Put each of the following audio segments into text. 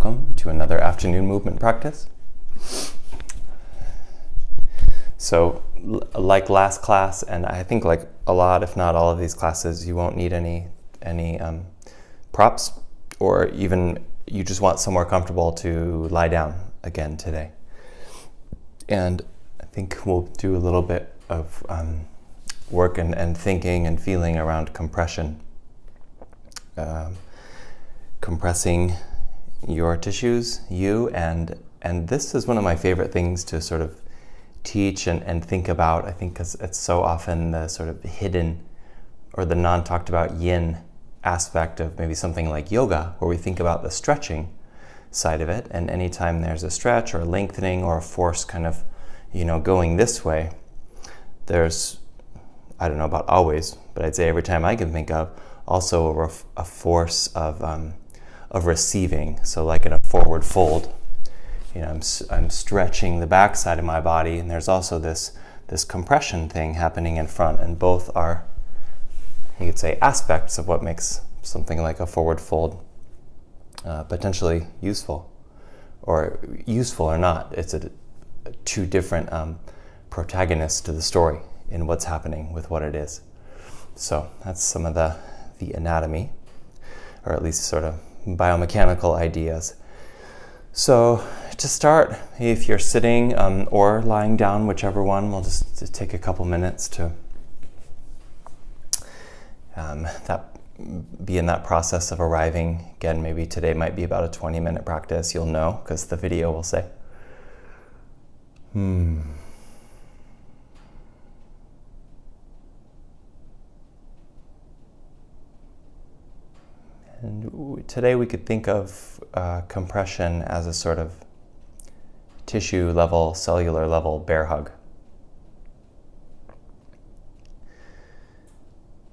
welcome to another afternoon movement practice. So like last class, and I think like a lot, if not all of these classes, you won't need any props, or even you just want somewhere comfortable to lie down again today. And I think we'll do a little bit of work and thinking and feeling around compression. Compressing your tissues, and this is one of my favorite things to sort of teach and think about, I think, because it's so often the sort of hidden or the non-talked about yin aspect of maybe something like yoga, where we think about the stretching side of it, and anytime there's a stretch or lengthening or a force kind of, going this way, there's, I don't know about always, but I'd say every time I can think of, also a force of receiving. So like in a forward fold, I'm stretching the back side of my body, and there's also this compression thing happening in front, and both are, you could say, aspects of what makes something like a forward fold potentially useful or not. It's two different protagonists to the story in what's happening with what it is. So that's some of the anatomy, or at least sort of biomechanical ideas. So to start, if you're sitting or lying down, whichever one, we'll just take a couple minutes to be in that process of arriving. Again, maybe today might be about a 20-minute practice. You'll know because the video will say. And today we could think of compression as a sort of tissue level, cellular level bear hug.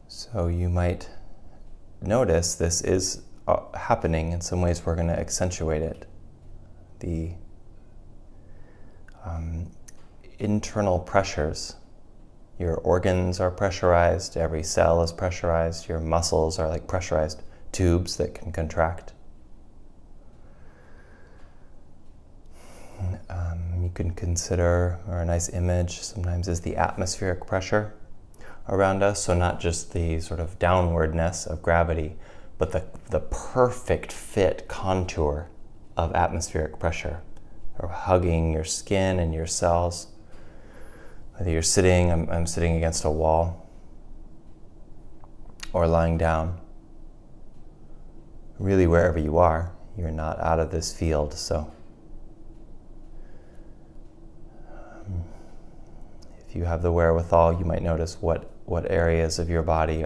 So you might notice this is happening. In some ways we're going to accentuate it. The internal pressures. Your organs are pressurized, every cell is pressurized, your muscles are like pressurized tubes that can contract. You can consider, or a nice image sometimes is the atmospheric pressure around us. So not just the sort of downwardness of gravity, but the perfect fit contour of atmospheric pressure, or hugging your skin and your cells. Whether you're sitting, I'm sitting against a wall, or lying down. Really, wherever you are, you're not out of this field. So if you have the wherewithal, you might notice what areas of your body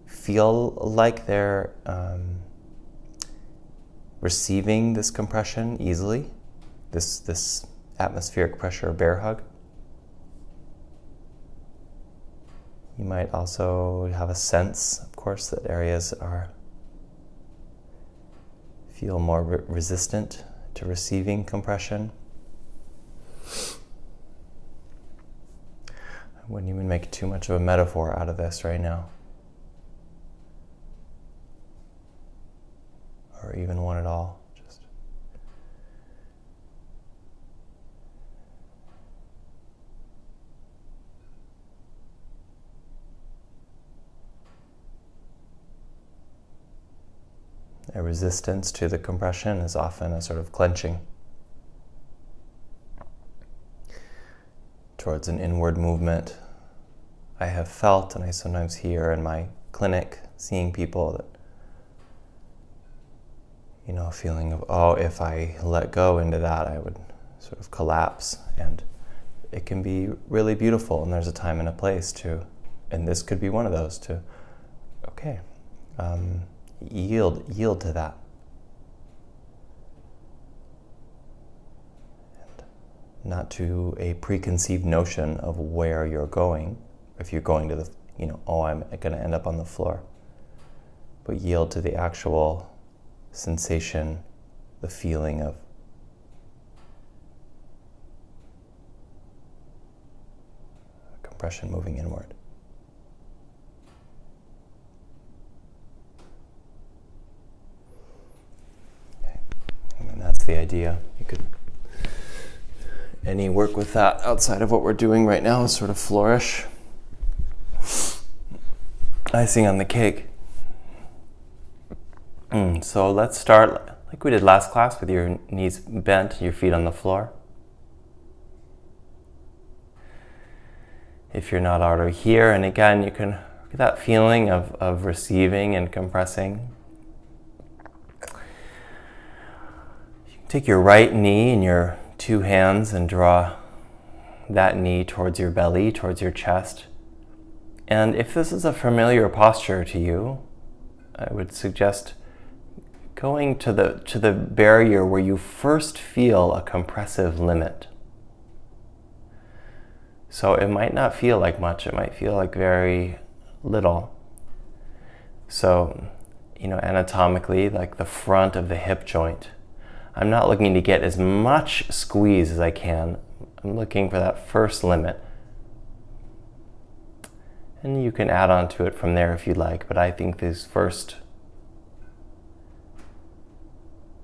feel like they're receiving this compression easily, this atmospheric pressure bear hug. You might also have a sense, of course, that areas feel more resistant to receiving compression. I wouldn't even make too much of a metaphor out of this right now, or even one at all. Just a resistance to the compression is often a sort of clenching towards an inward movement. I have felt, and I sometimes hear in my clinic, seeing people that, a feeling of, if I let go into that, I would sort of collapse. And it can be really beautiful, and there's a time and a place to, and this could be one of those, to, yield to that. And not to a preconceived notion of where you're going. If you're going to the, I'm going to end up on the floor. But yield to the actual sensation, the feeling of compression moving inward. the idea. You could, any work with that outside of what we're doing right now is sort of flourish. Icing on the cake. So let's start like we did last class, with your knees bent, your feet on the floor. If you're not already here, and again, you can get that feeling of receiving and compressing. You can take your right knee in your two hands and draw that knee towards your belly, towards your chest. And if this is a familiar posture to you, I would suggest going to the barrier where you first feel a compressive limit. So it might not feel like much, it might feel like very little. So, anatomically, like the front of the hip joint. I'm not looking to get as much squeeze as I can. I'm looking for that first limit. And you can add on to it from there if you'd like, but I think these first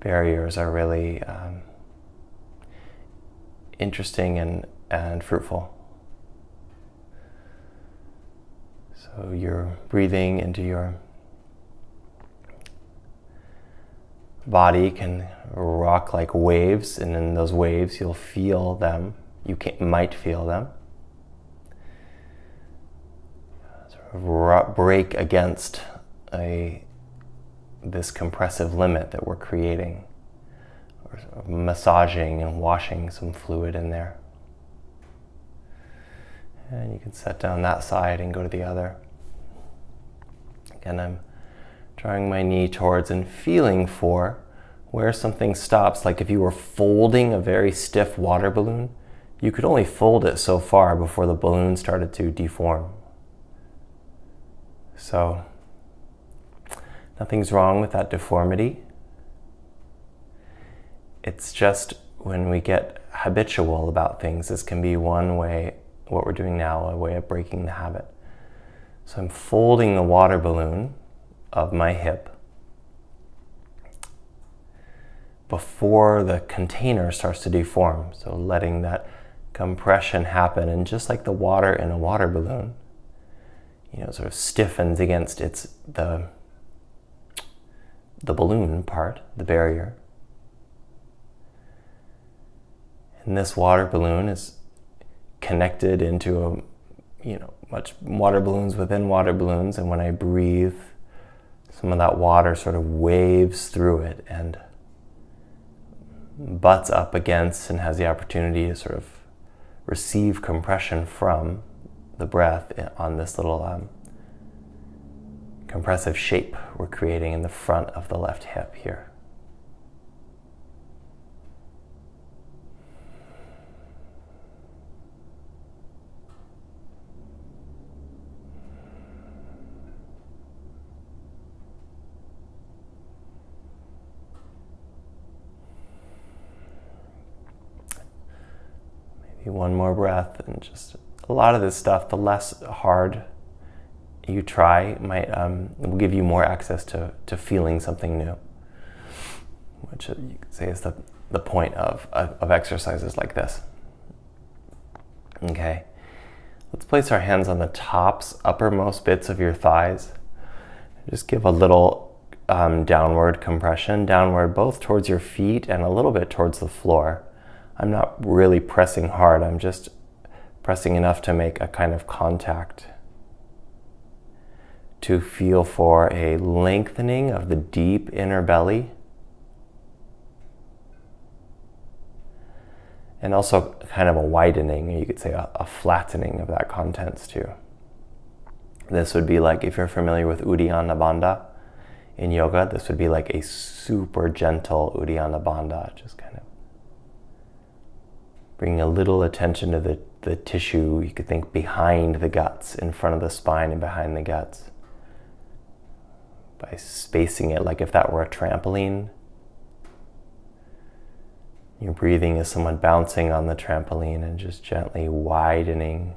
barriers are really interesting and fruitful. So you're breathing into your body can rock like waves, and in those waves you'll feel them. You might feel them. Sort of break against this compressive limit that we're creating, or sort of massaging and washing some fluid in there. And you can set down that side and go to the other. Again, I'm drawing my knee towards and feeling for where something stops. Like if you were folding a very stiff water balloon, you could only fold it so far before the balloon started to deform. So nothing's wrong with that deformity. It's just when we get habitual about things, this can be one way, what we're doing now, a way of breaking the habit. So I'm folding the water balloon of my hip before the container starts to deform. So letting that compression happen, and just like the water in a water balloon, sort of stiffens against the balloon part, the barrier. And this water balloon is connected into much water balloons within water balloons, and when I breathe, some of that water sort of waves through it and butts up against and has the opportunity to sort of receive compression from the breath on this little compressive shape we're creating in the front of the left hip here. One more breath, and just a lot of this stuff, the less hard you try, will give you more access to feeling something new, which you could say is the point of exercises like this. Okay, let's place our hands on the uppermost bits of your thighs. Just give a little downward compression, downward both towards your feet and a little bit towards the floor. I'm not really pressing hard, I'm just pressing enough to make a kind of contact, to feel for a lengthening of the deep inner belly, and also kind of a widening, you could say a flattening of that contents too. This would be like, if you're familiar with Uddiyana Bandha in yoga, this would be like a super gentle Uddiyana Bandha, just kind of bringing a little attention to the tissue, you could think behind the guts, in front of the spine and behind the guts, by spacing it like if that were a trampoline. You're breathing as someone bouncing on the trampoline and just gently widening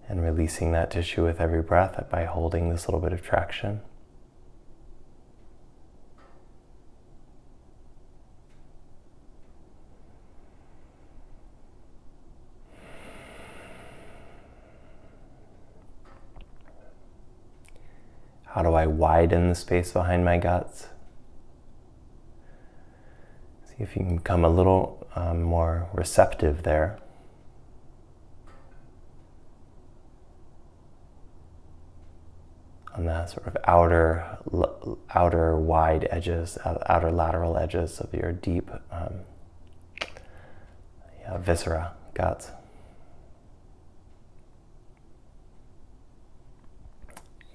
and releasing that tissue with every breath by holding this little bit of traction. How do I widen the space behind my guts? See if you can become a little more receptive there. On the sort of outer wide edges, outer lateral edges of your deep viscera, guts.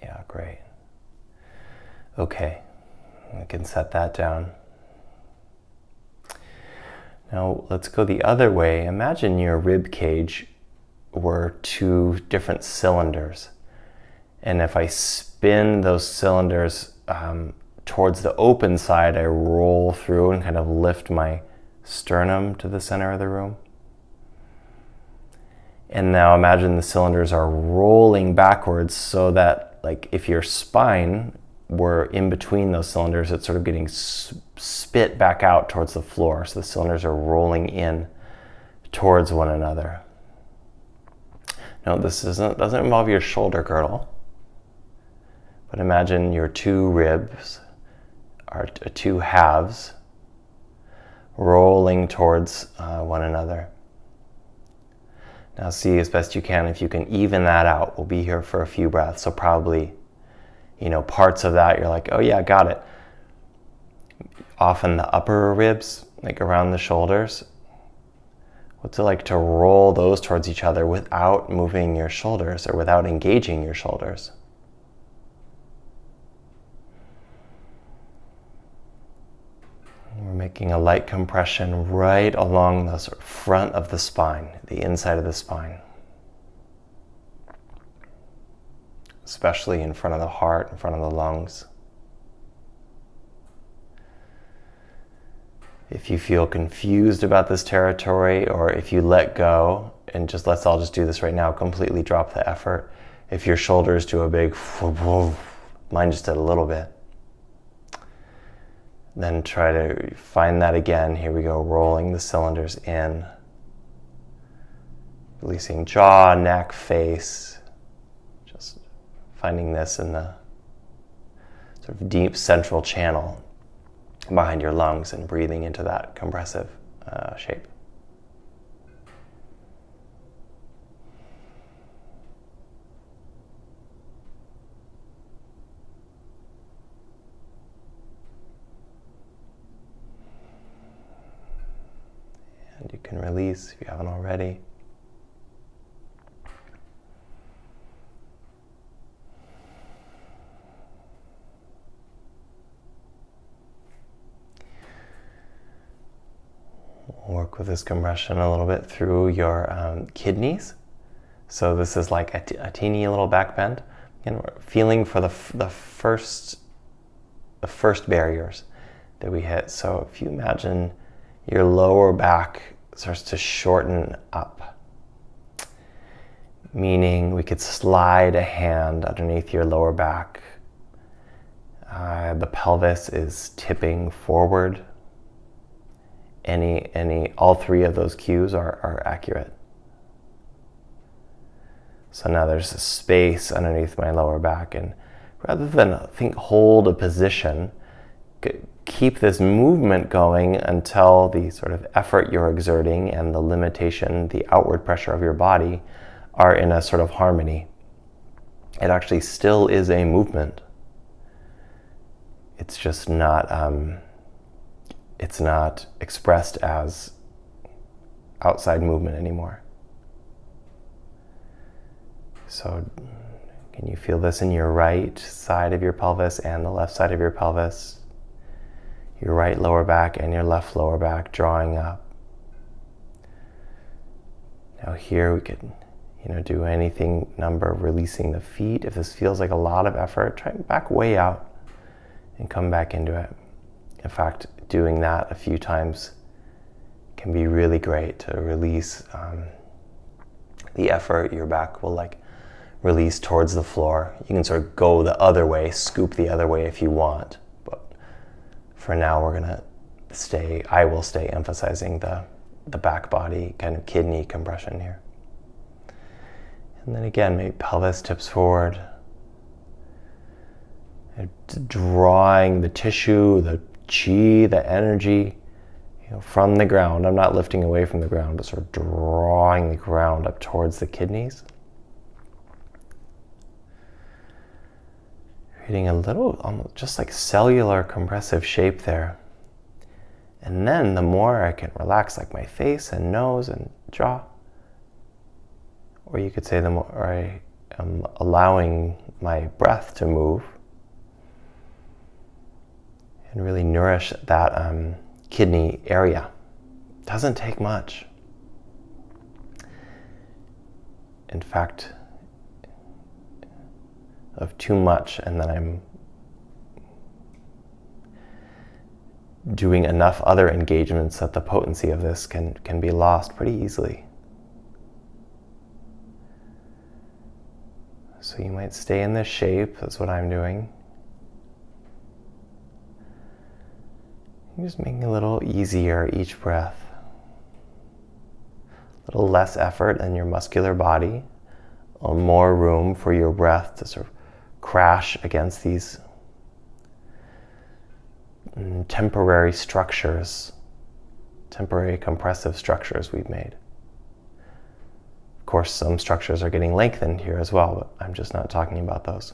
Yeah, great. Okay, we can set that down. Now let's go the other way. Imagine your rib cage were two different cylinders. And if I spin those cylinders towards the open side, I roll through and kind of lift my sternum to the center of the room. And now imagine the cylinders are rolling backwards so that, like, if your spine were in between those cylinders, it's sort of getting spit back out towards the floor. So the cylinders are rolling in towards one another. Now this doesn't involve your shoulder girdle, but imagine your two ribs are two halves rolling towards one another. Now see as best you can if you can even that out. We'll be here for a few breaths, so probably, parts of that you're like, oh yeah, got it. Often the upper ribs, like around the shoulders, what's it like to roll those towards each other without moving your shoulders or without engaging your shoulders? We're making a light compression right along the sort of front of the spine, the inside of the spine. Especially in front of the heart, in front of the lungs. If you feel confused about this territory, or if you let go, and let's all just do this right now, completely drop the effort. If your shoulders do a big, mine just did a little bit. Then try to find that again. Here we go, rolling the cylinders in. Releasing jaw, neck, face. Just finding this in the sort of deep central channel behind your lungs and breathing into that compressive shape. And you can release if you haven't already. Work with this compression a little bit through your kidneys. So this is like a teeny little back bend. And we're feeling for the first barriers that we hit. So if you imagine your lower back starts to shorten up, meaning we could slide a hand underneath your lower back. The pelvis is tipping forward. All three of those cues are accurate. So now there's a space underneath my lower back, and rather than hold a position, keep this movement going until the sort of effort you're exerting and the limitation, the outward pressure of your body are in a sort of harmony. It actually still is a movement. It's just not expressed as outside movement anymore. So can you feel this in your right side of your pelvis and the left side of your pelvis? Your right lower back and your left lower back drawing up. Now here we could, do anything number, releasing the feet. If this feels like a lot of effort, try and back way out and come back into it. In fact, doing that a few times can be really great to release the effort. Your back will release towards the floor. You can sort of go the other way, scoop the other way if you want. For now, I will stay emphasizing the back body kind of kidney compression here. And then again, maybe pelvis tips forward. drawing the tissue, the chi, the energy, from the ground. I'm not lifting away from the ground, but sort of drawing the ground up towards the kidneys. Creating a little, almost just like cellular compressive shape there. And then the more I can relax like my face and nose and jaw, or you could say the more I am allowing my breath to move and really nourish that kidney area. Doesn't take much. In fact, of too much, and then I'm doing enough other engagements that the potency of this can be lost pretty easily. So you might stay in this shape, that's what I'm doing. Just making it a little easier each breath. A little less effort in your muscular body, more room for your breath to sort of crash against these temporary structures, temporary compressive structures we've made. Of course, some structures are getting lengthened here as well, but I'm just not talking about those.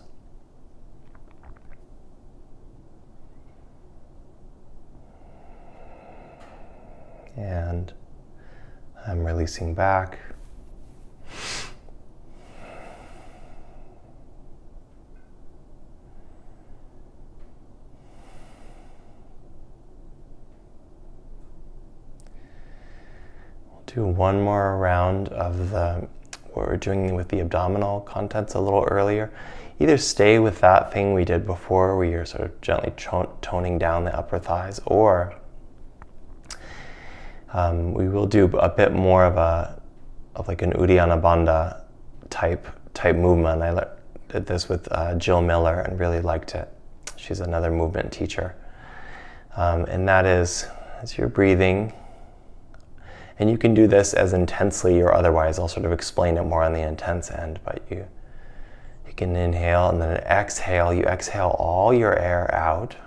And I'm releasing back. Do one more round of what we're doing with the abdominal contents a little earlier. Either stay with that thing we did before where you're sort of gently toning down the upper thighs, or we will do a bit more of like an Uddiyana Bandha type movement. I did this with Jill Miller and really liked it. She's another movement teacher. And that is, as you're breathing, and you can do this as intensely or otherwise. I'll sort of explain it more on the intense end, but you can inhale and then exhale. You exhale all your air out.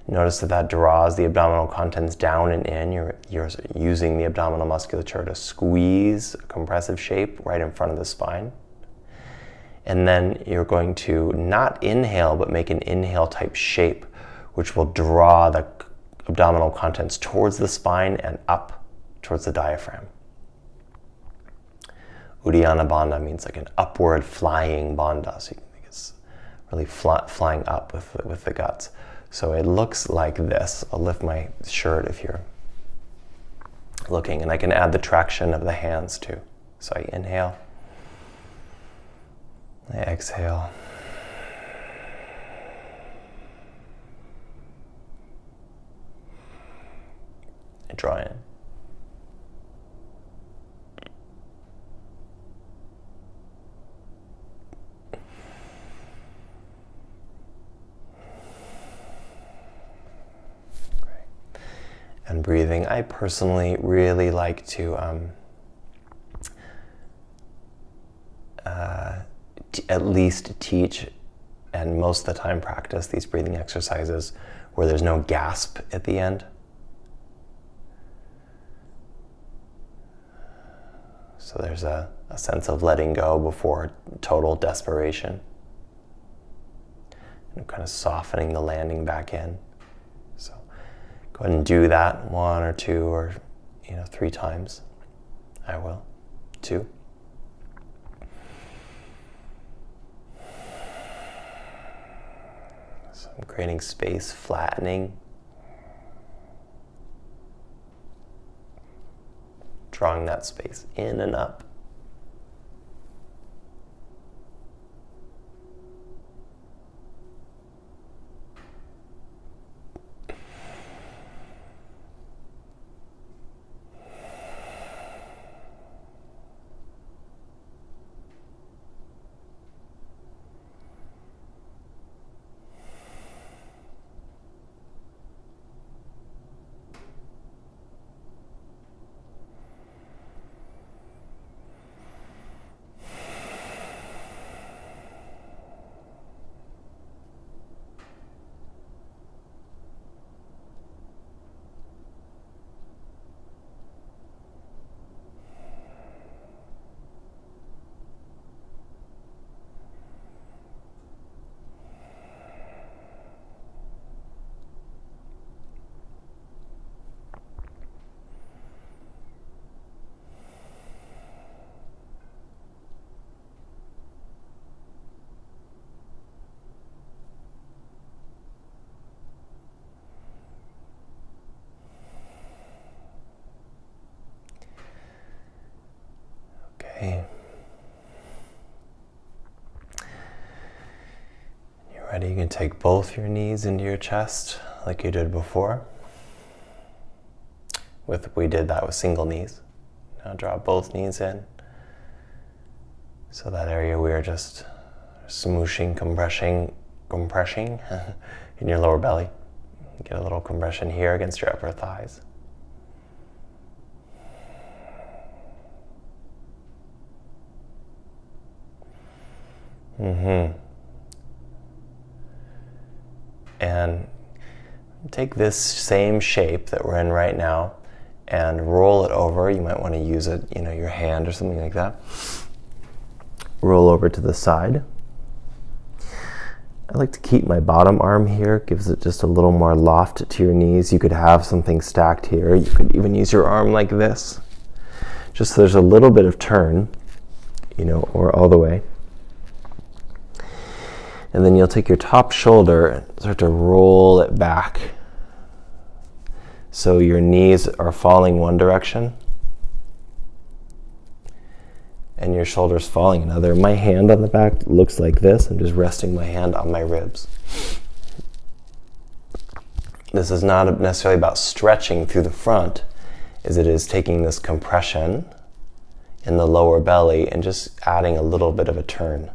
Notice that draws the abdominal contents down and in. You're using the abdominal musculature to squeeze a compressive shape right in front of the spine. And then you're going to not inhale, but make an inhale type shape, which will draw the abdominal contents towards the spine and up towards the diaphragm. Uddiyana Bandha means like an upward flying bandha. So you can think it's really flying up with the guts. So it looks like this. I'll lift my shirt if you're looking, and I can add the traction of the hands too. So I inhale, I exhale. I draw in. And breathing. I personally really like to at least teach and most of the time practice these breathing exercises where there's no gasp at the end. So there's a sense of letting go before total desperation. And kind of softening the landing back in. So go ahead and do that 1 or 2 or 3 times. I will. 2. So I'm creating space, flattening. Drawing that space in and up. Ready, you can take both your knees into your chest like you did before. We did that with single knees. Now draw both knees in. So that area we are just smooshing, compressing in your lower belly. Get a little compression here against your upper thighs. And take this same shape that we're in right now and roll it over. You might want to use it, your hand or something like that. Roll over to the side. I like to keep my bottom arm here. It gives it just a little more loft to your knees. You could have something stacked here. You could even use your arm like this. Just so there's a little bit of turn, or all the way. And then you'll take your top shoulder and start to roll it back. So your knees are falling one direction and your shoulders falling another. My hand on the back looks like this. I'm just resting my hand on my ribs. This is not necessarily about stretching through the front, as it is taking this compression in the lower belly and just adding a little bit of a turn.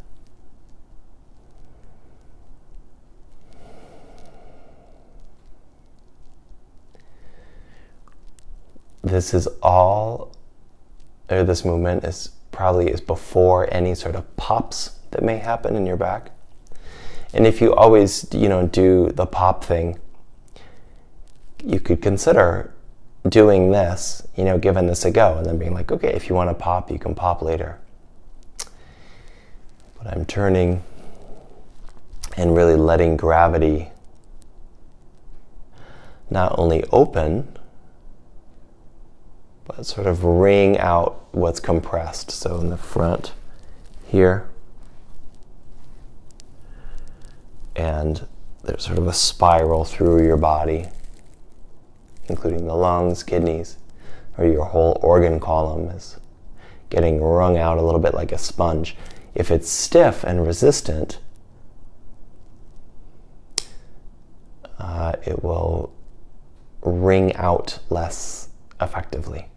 This movement is probably before any sort of pops that may happen in your back. And if you always, do the pop thing, you could consider doing this, giving this a go and then being like, okay, if you want to pop, you can pop later. But I'm turning and really letting gravity not only open, but sort of wring out what's compressed. So in the front here, and there's sort of a spiral through your body, including the lungs, kidneys, or your whole organ column is getting wrung out a little bit like a sponge. If it's stiff and resistant, it will wring out less effectively.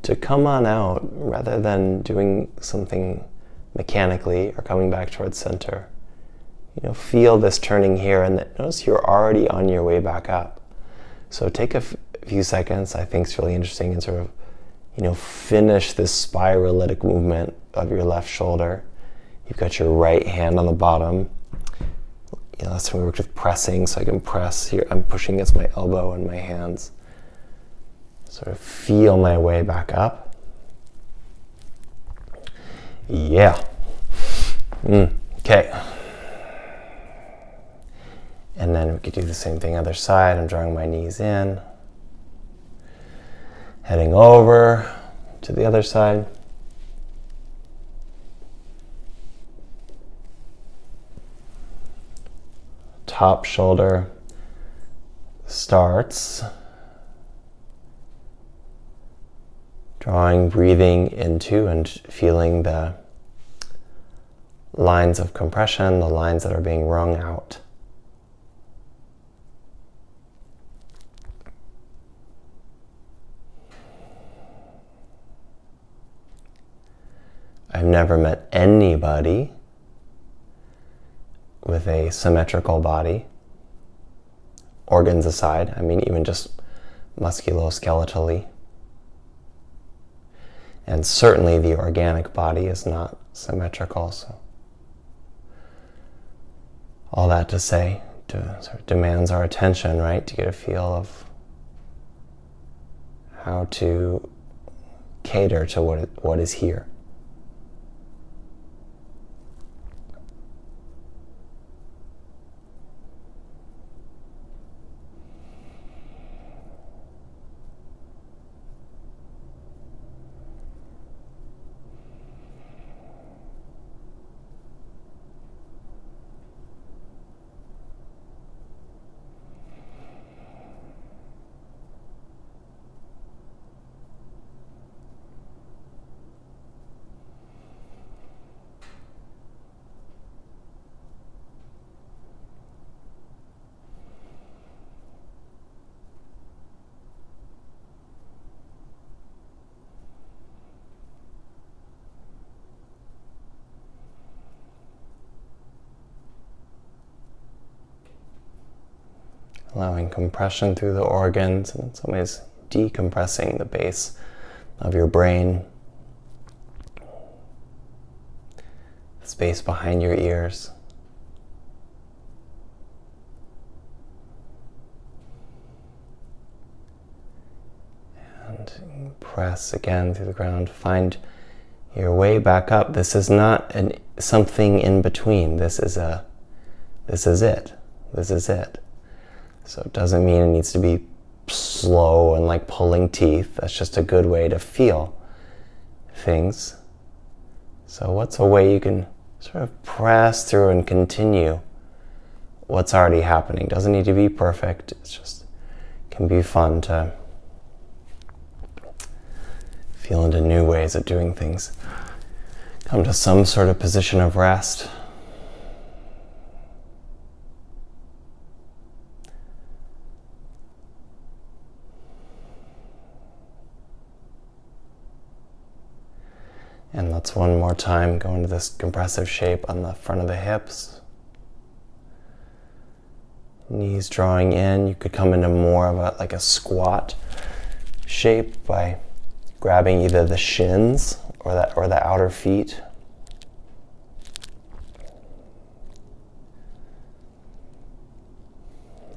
To come on out, rather than doing something mechanically or coming back towards center, feel this turning here, and notice you're already on your way back up. So take a few seconds. I think it's really interesting, and sort of, finish this spiralitic movement of your left shoulder. You've got your right hand on the bottom. That's when we worked with pressing, so I can press here. I'm pushing against my elbow and my hands. Sort of feel my way back up. Yeah. Okay. And then we could do the same thing other side. I'm drawing my knees in. Heading over to the other side. Top shoulder starts. Drawing, breathing into and feeling the lines of compression, the lines that are being wrung out. I've never met anybody with a symmetrical body, organs aside, even just musculoskeletally. And certainly the organic body is not symmetrical. So all that to say, sort of demands our attention, right? To get a feel of how to cater to what is here. allowing compression through the organs, and in some ways decompressing the base of your brain, the space behind your ears. And press again through the ground. Find your way back up. This is not something in between. This is it. This is it. So it doesn't mean it needs to be slow and like pulling teeth. That's just a good way to feel things. So what's a way you can sort of press through and continue what's already happening? Doesn't need to be perfect. It's just can be fun to feel into new ways of doing things. Come to some sort of position of rest. And let's one more time go into this compressive shape on the front of the hips. Knees drawing in. You could come into more of a squat shape by grabbing either the shins or the outer feet.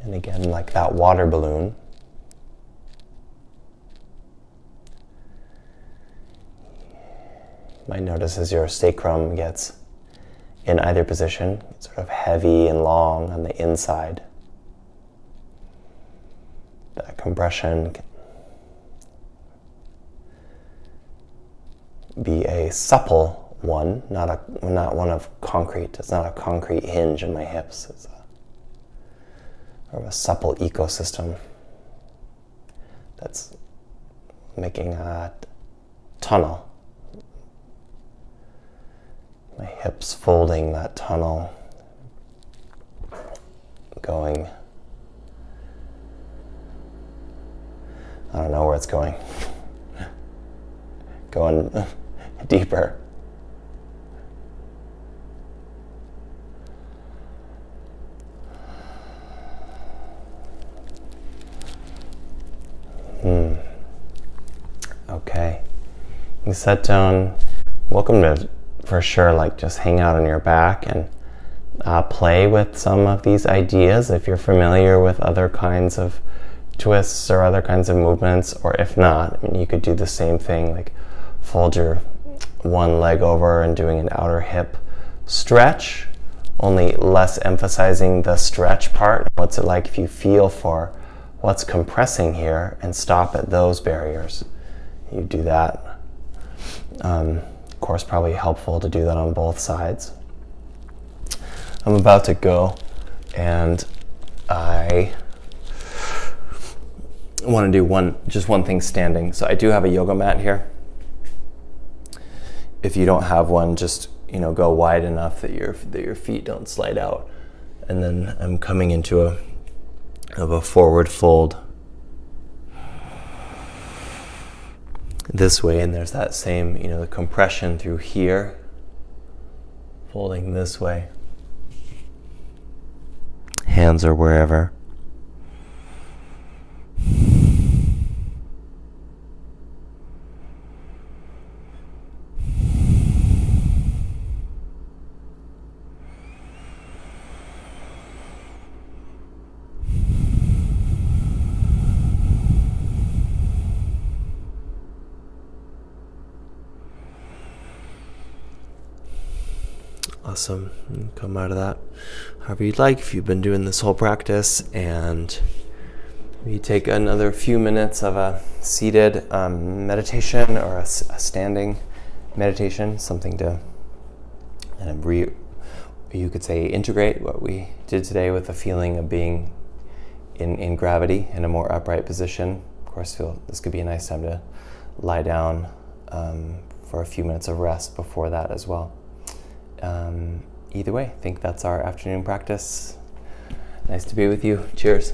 And again, like that water balloon. You might notice as your sacrum gets in either position, it's sort of heavy and long on the inside. That compression can be a supple one, not one of concrete. It's not a concrete hinge in my hips. It's a supple ecosystem that's making a tunnel. My hips folding that tunnel, going. I don't know where it's going. Going deeper. Okay. You sit down. Welcome to, for sure, like just hang out on your back and play with some of these ideas if you're familiar with other kinds of twists or other kinds of movements, or if not, I mean, you could do the same thing, like fold your one leg over and doing an outer hip stretch, only less emphasizing the stretch part. What's it like if you feel for what's compressing here and stop at those barriers? You do that. Of course, probably helpful to do that on both sides. I'm about to go, and I want to do just one thing standing. So I do have a yoga mat here. If you don't have one, just go wide enough that your feet don't slide out. And then I'm coming into a forward fold this way, and there's that same the compression through here, folding this way. Hands are wherever. Awesome. Come out of that however you'd like, if you've been doing this whole practice, and we take another few minutes of a seated meditation or a standing meditation, something to you could say integrate what we did today with the feeling of being in gravity in a more upright position. Of course, this could be a nice time to lie down for a few minutes of rest before that as well. Either way, I think that's our afternoon practice. Nice to be with you. Cheers.